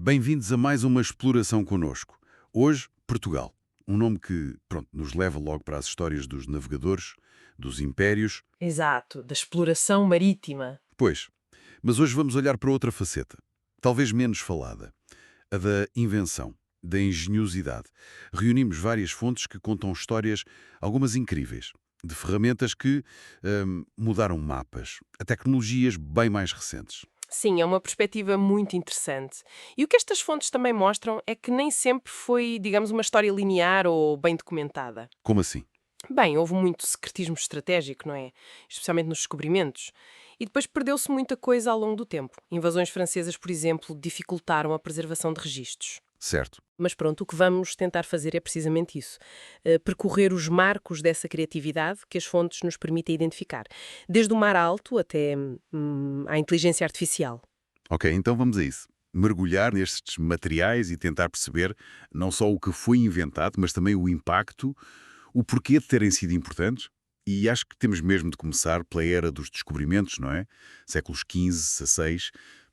Bem-vindos a mais uma exploração connosco. Hoje, Portugal. Um nome que, pronto, nos leva logo para as histórias dos navegadores, dos impérios. Exato, da exploração marítima. Pois, mas hoje vamos olhar para outra faceta, talvez menos falada, a da invenção, da engenhosidade. Reunimos várias fontes que contam histórias, algumas incríveis, de ferramentas que mudaram mapas, a tecnologias bem mais recentes. Sim, é uma perspectiva muito interessante. E o que estas fontes também mostram é que nem sempre foi, digamos, uma história linear ou bem documentada. Como assim? Bem, houve muito secretismo estratégico, não é? Especialmente nos descobrimentos. E depois perdeu-se muita coisa ao longo do tempo. Invasões francesas, por exemplo, dificultaram a preservação de registros. Certo. Mas pronto, o que vamos tentar fazer é precisamente isso. Percorrer os marcos dessa criatividade que as fontes nos permitem identificar. Desde o mar alto até à inteligência artificial. Ok, então vamos a isso. Mergulhar nestes materiais e tentar perceber não só o que foi inventado, mas também o impacto, o porquê de terem sido importantes. E acho que temos mesmo de começar pela era dos descobrimentos, não é? Séculos XV, XVI.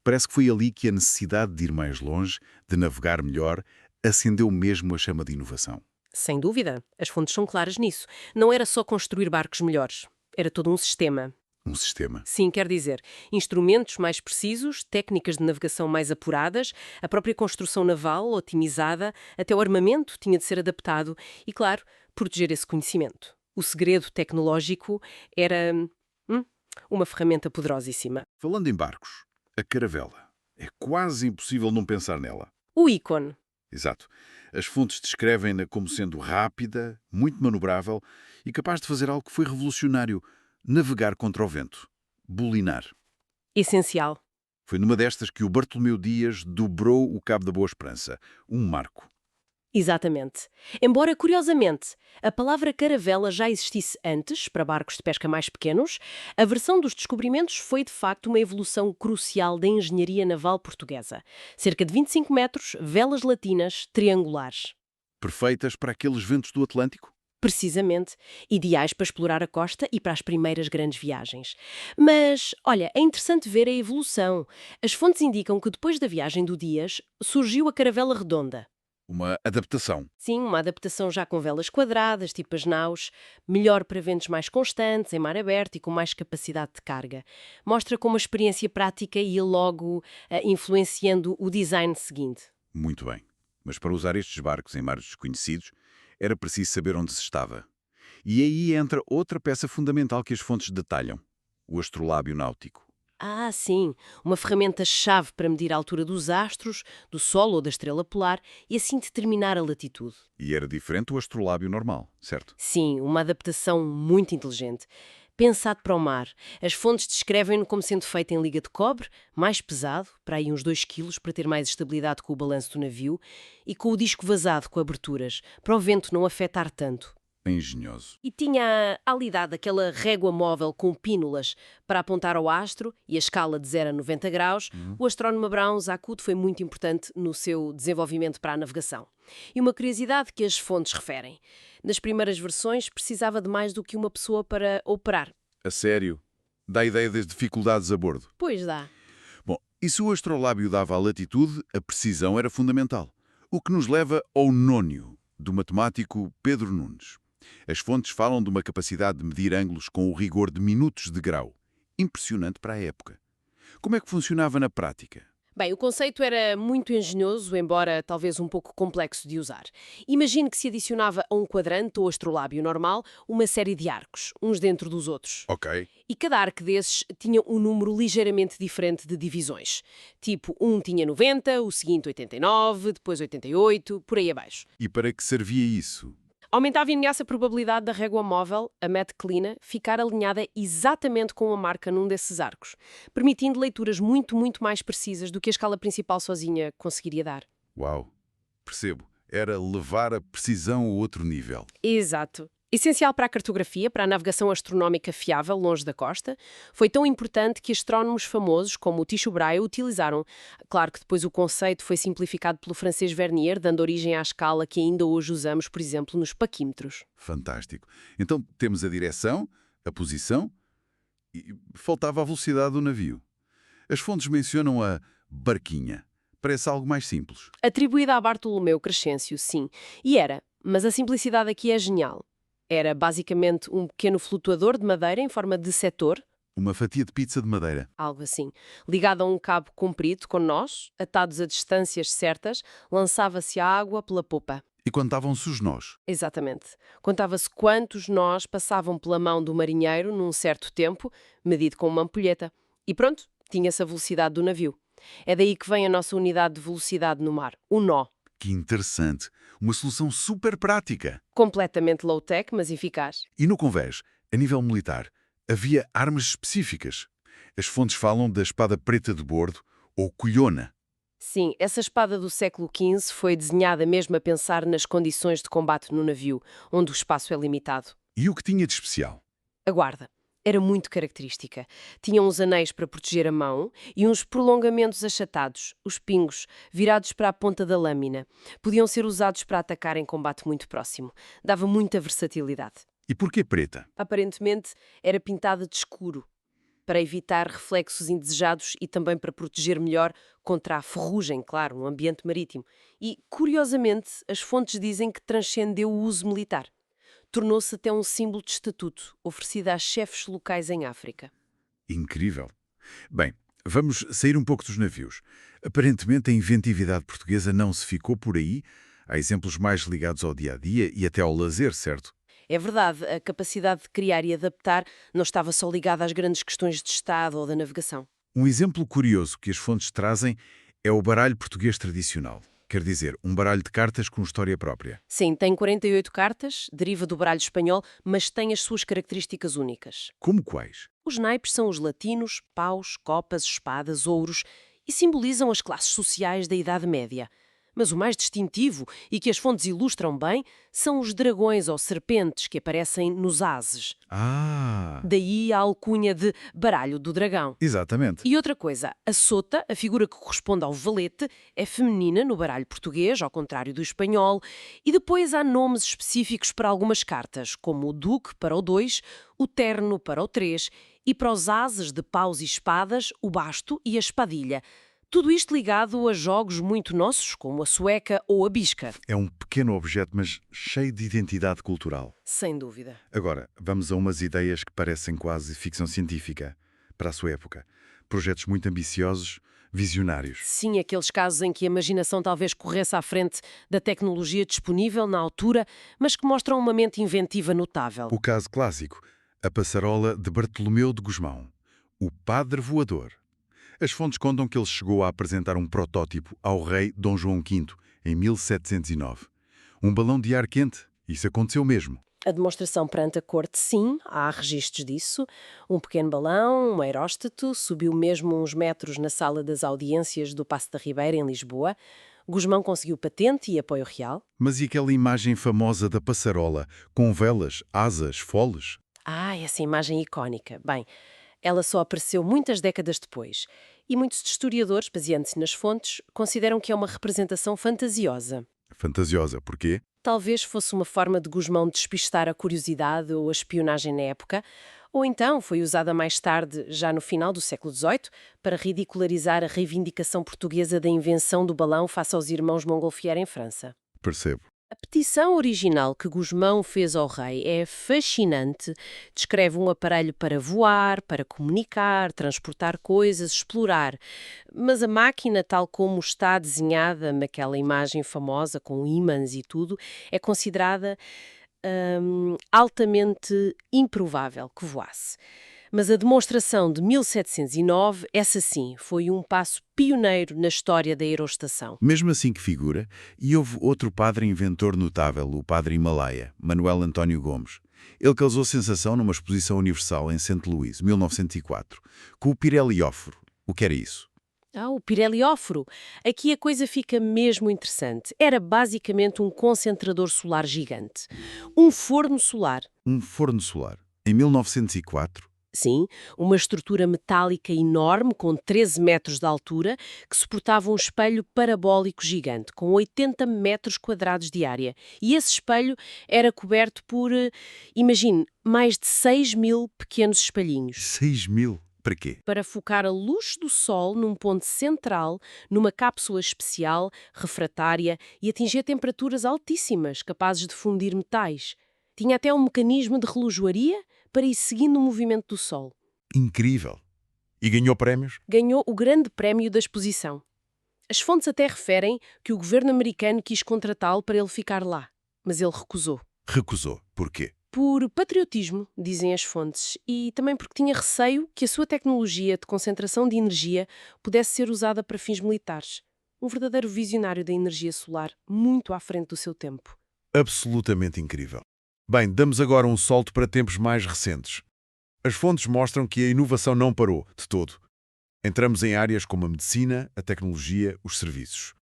Parece que foi ali que a necessidade de ir mais longe, de navegar melhor, acendeu mesmo a chama de inovação. Sem dúvida, as fontes são claras nisso. Não era só construir barcos melhores. Era todo um sistema. Um sistema. Sim, quer dizer, instrumentos mais precisos, técnicas de navegação mais apuradas, a própria construção naval otimizada, até o armamento tinha de ser adaptado e, claro, proteger esse conhecimento. O segredo tecnológico era uma ferramenta poderosíssima. Falando em barcos, a caravela. É quase impossível não pensar nela. O ícone. Exato. As fontes descrevem-na como sendo rápida, muito manobrável e capaz de fazer algo que foi revolucionário: navegar contra o vento. Bulinar. Essencial. Foi numa destas que o Bartolomeu Dias dobrou o Cabo da Boa Esperança. Um marco. Exatamente. Embora, curiosamente, a palavra caravela já existisse antes, para barcos de pesca mais pequenos, a versão dos descobrimentos foi, de facto, uma evolução crucial da engenharia naval portuguesa. Cerca de 25 metros, velas latinas, triangulares. Perfeitas para aqueles ventos do Atlântico? Precisamente, ideais para explorar a costa e para as primeiras grandes viagens. Mas, olha, é interessante ver a evolução. As fontes indicam que depois da viagem do Dias, surgiu a caravela redonda. Uma adaptação. Sim, uma adaptação já com velas quadradas, tipo as naus, melhor para ventos mais constantes, em mar aberto e com mais capacidade de carga. Mostra como a experiência prática ia logo influenciando o design seguinte. Muito bem. Mas para usar estes barcos em mares desconhecidos, era preciso saber onde se estava. E aí entra outra peça fundamental que as fontes detalham: o astrolábio náutico. Ah, sim, uma ferramenta-chave para medir a altura dos astros, do Sol ou da estrela polar e assim determinar a latitude. E era diferente do astrolábio normal, certo? Sim, uma adaptação muito inteligente. Pensado para o mar, as fontes descrevem-no como sendo feito em liga de cobre, mais pesado, para aí uns 2 quilos, para ter mais estabilidade com o balanço do navio, e com o disco vazado com aberturas, para o vento não afetar tanto. Engenhoso. E tinha ali dado aquela régua móvel com pínulas para apontar ao astro e a escala de 0 a 90 graus. O astrónomo Abrão Zacuto foi muito importante no seu desenvolvimento para a navegação. E uma curiosidade que as fontes referem: nas primeiras versões precisava de mais do que uma pessoa para operar. A sério? Dá ideia das dificuldades a bordo. Pois dá. Bom, e se o astrolábio dava a latitude, a precisão era fundamental. O que nos leva ao nônio, do matemático Pedro Nunes. As fontes falam de uma capacidade de medir ângulos com o rigor de minutos de grau. Impressionante para a época. Como é que funcionava na prática? Bem, o conceito era muito engenhoso, embora talvez um pouco complexo de usar. Imagine que se adicionava a um quadrante ou astrolábio normal uma série de arcos, uns dentro dos outros. Ok. E cada arco desses tinha um número ligeiramente diferente de divisões. Tipo, um tinha 90, o seguinte 89, depois 88, por aí abaixo. E para que servia isso? Aumentava imensa a probabilidade da régua móvel, a metclina, ficar alinhada exatamente com a marca num desses arcos, permitindo leituras muito mais precisas do que a escala principal sozinha conseguiria dar. Uau, percebo. Era levar a precisão a outro nível. Exato. Essencial para a cartografia, para a navegação astronómica fiável longe da costa, foi tão importante que astrónomos famosos como o Tycho Brahe o utilizaram. Claro que depois o conceito foi simplificado pelo francês Vernier, dando origem à escala que ainda hoje usamos, por exemplo, nos paquímetros. Fantástico. Então temos a direção, a posição e faltava a velocidade do navio. As fontes mencionam a barquinha. parece algo mais simples. Atribuída a Bartolomeu Crescêncio, sim. E era, mas a simplicidade aqui é genial. Era basicamente um pequeno flutuador de madeira em forma de setor, Uma fatia de pizza de madeira. algo assim, ligado a um cabo comprido com nós, atados a distâncias certas, lançava-se a água pela popa. E contavam-se os nós. Exatamente. Contava-se quantos nós passavam pela mão do marinheiro num certo tempo, medido com uma ampulheta. E pronto, tinha-se a velocidade do navio. É daí que vem a nossa unidade de velocidade no mar, o nó. Que interessante. Uma solução super prática. Completamente low-tech, mas eficaz. E no convés, a nível militar, havia armas específicas. As fontes falam da espada preta de bordo, ou colhona. Sim, essa espada do século XV foi desenhada mesmo a pensar nas condições de combate no navio, onde o espaço é limitado. E o que tinha de especial? A guarda era muito característica. Tinha uns anéis para proteger a mão e uns prolongamentos achatados, os pingos, virados para a ponta da lâmina. Podiam ser usados para atacar em combate muito próximo. Dava muita versatilidade. E porquê preta? Aparentemente, era pintada de escuro, para evitar reflexos indesejados e também para proteger melhor contra a ferrugem, claro, no ambiente marítimo. E, curiosamente, as fontes dizem que transcendeu o uso militar. Tornou-se até um símbolo de estatuto, oferecido a chefes locais em África. Incrível. Bem, vamos sair um pouco dos navios. Aparentemente, a inventividade portuguesa não se ficou por aí. Há exemplos mais ligados ao dia-a-dia e até ao lazer, certo? É verdade, a capacidade de criar e adaptar não estava só ligada às grandes questões de Estado ou da navegação. Um exemplo curioso que as fontes trazem é o baralho português tradicional. Quer dizer, um baralho de cartas com história própria. Sim, tem 48 cartas, deriva do baralho espanhol, mas tem as suas características únicas. Como quais? Os naipes são os latinos, paus, copas, espadas, ouros e simbolizam as classes sociais da Idade Média. Mas o mais distintivo, e que as fontes ilustram bem, são os dragões ou serpentes que aparecem nos ases. Ah, Daí a alcunha de baralho do dragão. exatamente. E outra coisa, a sota, a figura que corresponde ao valete, é feminina no baralho português, ao contrário do espanhol, e depois há nomes específicos para algumas cartas, como o duque para o 2, o terno para o 3, e para os ases de paus e espadas, o basto e a espadilha. Tudo isto ligado a jogos muito nossos, como a sueca ou a bisca. É um pequeno objeto, mas cheio de identidade cultural. Sem dúvida. Agora, vamos a umas ideias que parecem quase ficção científica para a sua época. Projetos muito ambiciosos, visionários. Sim, aqueles casos em que a imaginação talvez corresse à frente da tecnologia disponível na altura, mas que mostram uma mente inventiva notável. O caso clássico, a passarola de Bartolomeu de Gusmão, o padre voador. As fontes contam que ele chegou a apresentar um protótipo ao rei Dom João V, em 1709. Um balão de ar quente. Isso aconteceu mesmo. A demonstração perante a corte, sim, há registros disso. Um pequeno balão, um aeróstato, subiu mesmo uns metros na sala das audiências do Paço da Ribeira, em Lisboa. Gusmão conseguiu patente e apoio real. Mas e aquela imagem famosa da passarola, com velas, asas, foles? Ah, essa imagem icónica. Bem, ela só apareceu muitas décadas depois. E muitos historiadores, baseando-se nas fontes, consideram que é uma representação fantasiosa. Fantasiosa, porquê? Talvez fosse uma forma de Gusmão despistar a curiosidade ou a espionagem na época, ou então foi usada mais tarde, já no final do século XVIII, para ridicularizar a reivindicação portuguesa da invenção do balão face aos irmãos Montgolfier em França. Percebo. A petição original que Gusmão fez ao rei é fascinante. Descreve um aparelho para voar, para comunicar, transportar coisas, explorar. Mas a máquina, tal como está desenhada naquela imagem famosa, com ímãs e tudo, é considerada altamente improvável que voasse. Mas a demonstração de 1709, essa sim, foi um passo pioneiro na história da aerostação. Mesmo assim que figura, e houve outro padre inventor notável, o padre Himalaia, Manuel António Gomes. Ele causou sensação numa exposição universal em St. Louis, 1904, com o pirelióforo. O que era isso? O pirelióforo. Aqui a coisa fica mesmo interessante. Era basicamente um concentrador solar gigante. Um forno solar. Um forno solar. Em 1904, Sim, uma estrutura metálica enorme com 13 metros de altura que suportava um espelho parabólico gigante com 80 metros quadrados de área. E esse espelho era coberto por, imagine, mais de 6.000 pequenos espelhinhos. 6.000. Para quê? Para focar a luz do Sol num ponto central, numa cápsula especial, refratária, e atingir temperaturas altíssimas, capazes de fundir metais. Tinha até um mecanismo de relojoaria para ir seguindo o movimento do Sol. Incrível. E ganhou prémios? Ganhou o grande prémio da exposição. As fontes até referem que o governo americano quis contratá-lo para ele ficar lá, mas ele recusou. Recusou. Porquê? Por patriotismo, dizem as fontes, e também porque tinha receio que a sua tecnologia de concentração de energia pudesse ser usada para fins militares. Um verdadeiro visionário da energia solar, muito à frente do seu tempo. Absolutamente incrível. Bem, damos agora um salto para tempos mais recentes. As fontes mostram que a inovação não parou, de todo. Entramos em áreas como a medicina, a tecnologia, os serviços.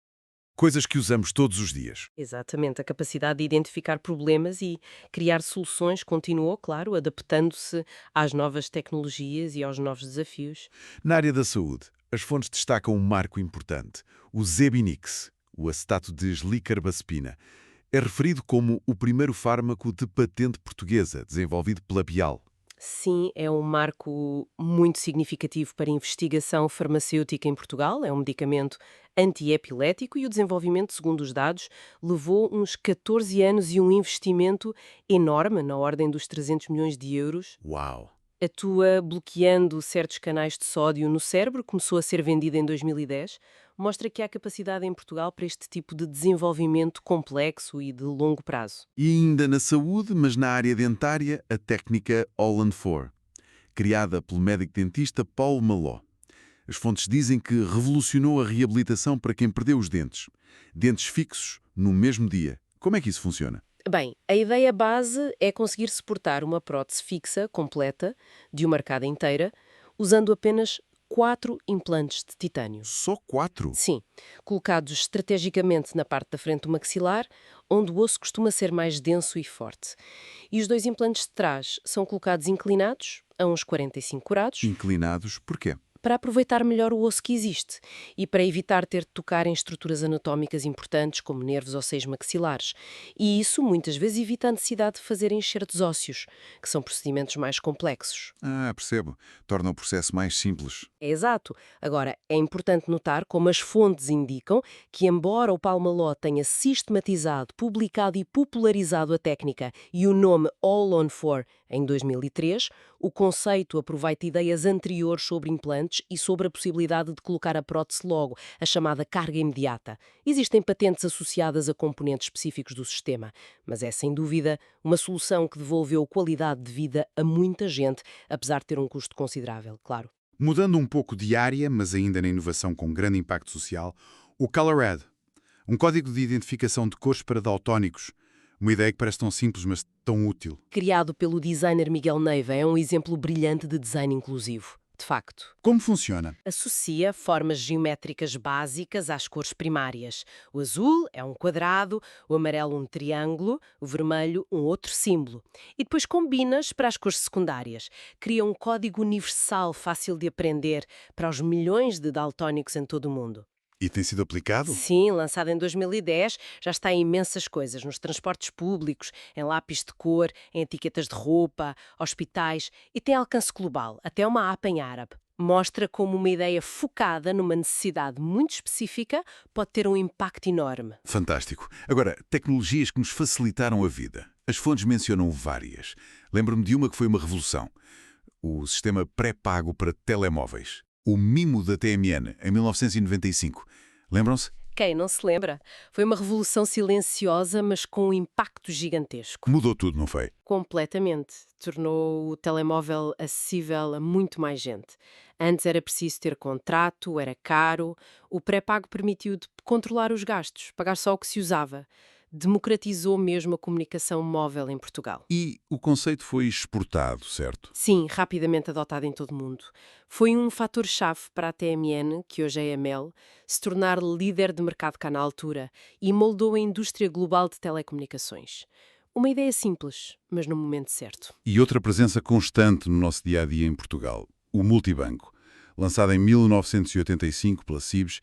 Coisas que usamos todos os dias. Exatamente, a capacidade de identificar problemas e criar soluções continuou, claro, adaptando-se às novas tecnologias e aos novos desafios. Na área da saúde, as fontes destacam um marco importante, o Zebinix, o acetato de eslicarbazepina. É referido como o primeiro fármaco de patente portuguesa, desenvolvido pela Pial. Sim, é um marco muito significativo para a investigação farmacêutica em Portugal. É um medicamento antiepilético e o desenvolvimento, segundo os dados, levou uns 14 anos e um investimento enorme, na ordem dos 300 milhões de euros. Uau! Atua bloqueando certos canais de sódio no cérebro, começou a ser vendido em 2010. Mostra que há capacidade em Portugal para este tipo de desenvolvimento complexo e de longo prazo. E ainda na saúde, mas na área dentária, a técnica All-on-4, criada pelo médico dentista Paulo Maló. As fontes dizem que revolucionou a reabilitação para quem perdeu os dentes. Dentes fixos, no mesmo dia. Como é que isso funciona? Bem, a ideia base é conseguir suportar uma prótese fixa, completa, de uma arcada inteira, usando apenas 4 implantes de titânio. Só 4? Sim, colocados estrategicamente na parte da frente do maxilar, onde o osso costuma ser mais denso e forte. E os 2 implantes de trás são colocados inclinados, a uns 45 graus, Inclinados, porquê? para aproveitar melhor o osso que existe e para evitar ter de tocar em estruturas anatómicas importantes, como nervos ou seios maxilares. E isso muitas vezes evita a necessidade de fazer enxertos ósseos, que são procedimentos mais complexos. Ah, percebo. Torna o processo mais simples. É exato. Agora, é importante notar como as fontes indicam que, embora o Palmaló tenha sistematizado, publicado e popularizado a técnica e o nome All-on-4 em 2003, o conceito aproveita ideias anteriores sobre implantes e sobre a possibilidade de colocar a prótese logo, a chamada carga imediata. Existem patentes associadas a componentes específicos do sistema, mas é sem dúvida uma solução que devolveu qualidade de vida a muita gente, apesar de ter um custo considerável, claro. Mudando um pouco de área, mas ainda na inovação com grande impacto social, o Colored, um código de identificação de cores para daltónicos. Uma ideia que parece tão simples, mas tão útil. Criado pelo designer Miguel Neiva, é um exemplo brilhante de design inclusivo. De facto, Como funciona? associa formas geométricas básicas às cores primárias. O azul é um quadrado, o amarelo um triângulo, o vermelho um outro símbolo. E depois combinas para as cores secundárias. Cria um código universal fácil de aprender para os milhões de daltónicos em todo o mundo. E tem sido aplicado? Sim, lançado em 2010, já está em imensas coisas, nos transportes públicos, em lápis de cor, em etiquetas de roupa, hospitais e tem alcance global, até uma app em árabe. Mostra como uma ideia focada numa necessidade muito específica pode ter um impacto enorme. Fantástico. Agora, tecnologias que nos facilitaram a vida. As fontes mencionam várias. Lembro-me de uma que foi uma revolução. O sistema pré-pago para telemóveis. O mimo da TMN, em 1995. Lembram-se? Quem não se lembra? Foi uma revolução silenciosa, mas com um impacto gigantesco. Mudou tudo, não foi? Completamente. Tornou o telemóvel acessível a muito mais gente. Antes era preciso ter contrato, era caro. O pré-pago permitiu de controlar os gastos, pagar só o que se usava. Democratizou mesmo a comunicação móvel em Portugal. E o conceito foi exportado, certo? Sim, rapidamente adotado em todo o mundo. Foi um fator-chave para a TMN, que hoje é a Mel, se tornar líder de mercado cá na altura e moldou a indústria global de telecomunicações. Uma ideia simples, mas no momento certo. E outra presença constante no nosso dia-a-dia em Portugal. O multibanco. Lançado em 1985 pela Cibes,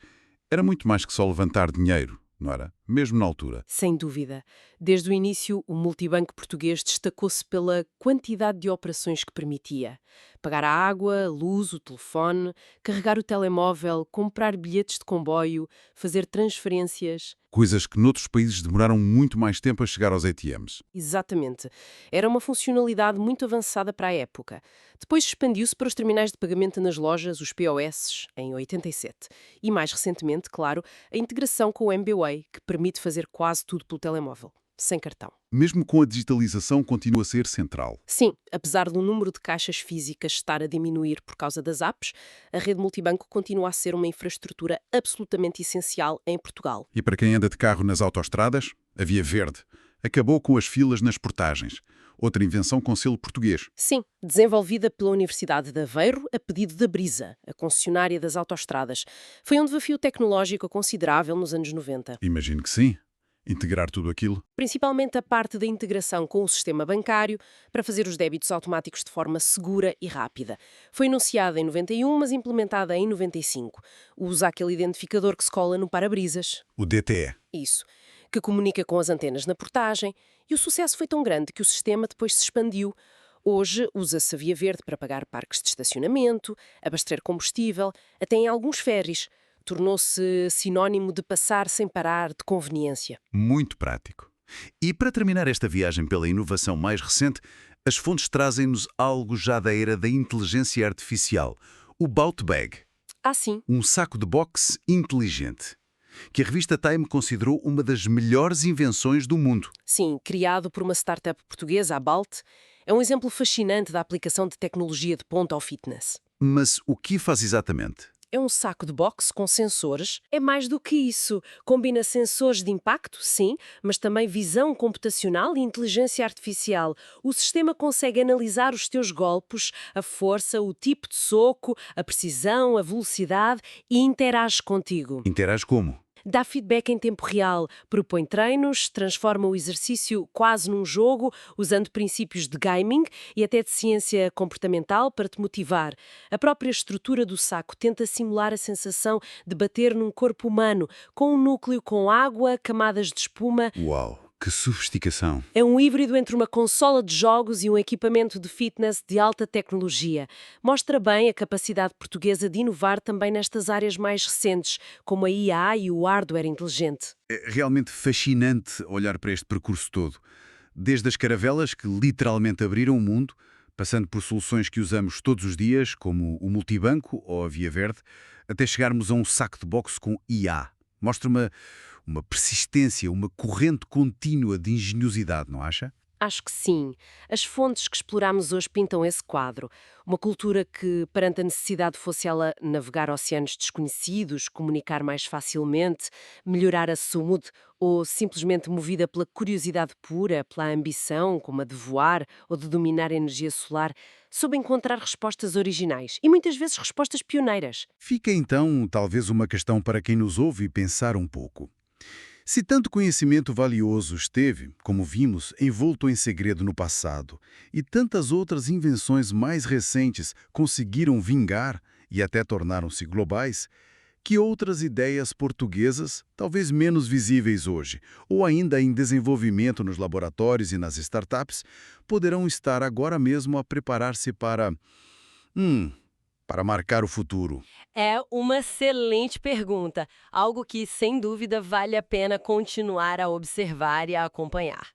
era muito mais que só levantar dinheiro, não era? Mesmo na altura. Sem dúvida. Desde o início, o multibanco português destacou-se pela quantidade de operações que permitia. pagar a água, a luz, o telefone, carregar o telemóvel, comprar bilhetes de comboio, fazer transferências. Coisas que noutros países demoraram muito mais tempo a chegar aos ATMs. Exatamente. Era uma funcionalidade muito avançada para a época. Depois expandiu-se para os terminais de pagamento nas lojas, os POS, em 87. E mais recentemente, claro, a integração com o MBWay, que permite fazer quase tudo pelo telemóvel, sem cartão. Mesmo com a digitalização, continua a ser central. Sim, apesar do número de caixas físicas estar a diminuir por causa das apps, a rede multibanco continua a ser uma infraestrutura absolutamente essencial em Portugal. E para quem anda de carro nas autoestradas, a Via Verde acabou com as filas nas portagens. Outra invenção com selo português. Sim, desenvolvida pela Universidade de Aveiro a pedido da Brisa, a concessionária das autoestradas. Foi um desafio tecnológico considerável nos anos 90. Imagino que sim. Integrar tudo aquilo. Principalmente a parte da integração com o sistema bancário para fazer os débitos automáticos de forma segura e rápida. Foi anunciada em 91, mas implementada em 95. Usa aquele identificador que se cola no para-brisas. O DTE. Isso. Que comunica com as antenas na portagem. E o sucesso foi tão grande que o sistema depois se expandiu. Hoje usa-se a Via Verde para pagar parques de estacionamento, abastecer combustível, até em alguns ferries. Tornou-se sinónimo de passar sem parar, de conveniência. Muito prático. E para terminar esta viagem pela inovação mais recente, as fontes trazem-nos algo já da era da inteligência artificial. O Bout Bag. Ah, sim. Um saco de boxe inteligente, que a revista Time considerou uma das melhores invenções do mundo. Sim, criado por uma startup portuguesa, a Balt, é um exemplo fascinante da aplicação de tecnologia de ponta ao fitness. Mas o que faz exatamente? É um saco de boxe com sensores. É mais do que isso. Combina sensores de impacto, sim, mas também visão computacional e inteligência artificial. O sistema consegue analisar os teus golpes, a força, o tipo de soco, a precisão, a velocidade e interage contigo. Interage como? Dá feedback em tempo real, propõe treinos, transforma o exercício quase num jogo, usando princípios de gaming e até de ciência comportamental para te motivar. A própria estrutura do saco tenta simular a sensação de bater num corpo humano, com um núcleo com água, camadas de espuma. Uau, que sofisticação! É um híbrido entre uma consola de jogos e um equipamento de fitness de alta tecnologia. Mostra bem a capacidade portuguesa de inovar também nestas áreas mais recentes, como a IA e o hardware inteligente. É realmente fascinante olhar para este percurso todo. Desde as caravelas que literalmente abriram o mundo, passando por soluções que usamos todos os dias, como o multibanco ou a Via Verde, até chegarmos a um saco de boxe com IA. Mostra uma persistência, uma corrente contínua de engenhosidade, não acha? Acho que sim. As fontes que exploramos hoje pintam esse quadro. Uma cultura que, perante a necessidade fosse ela navegar oceanos desconhecidos, comunicar mais facilmente, melhorar a saúde, ou simplesmente movida pela curiosidade pura, pela ambição, como a de voar ou de dominar a energia solar, soube encontrar respostas originais e muitas vezes respostas pioneiras. Fica então, talvez, uma questão para quem nos ouve pensar um pouco. Se tanto conhecimento valioso esteve, como vimos, envolto em segredo no passado, e tantas outras invenções mais recentes conseguiram vingar e até tornaram-se globais, que outras ideias portuguesas, talvez menos visíveis hoje, ou ainda em desenvolvimento nos laboratórios e nas startups, poderão estar agora mesmo a preparar-se para marcar o futuro? É uma excelente pergunta, algo que, sem dúvida, vale a pena continuar a observar e a acompanhar.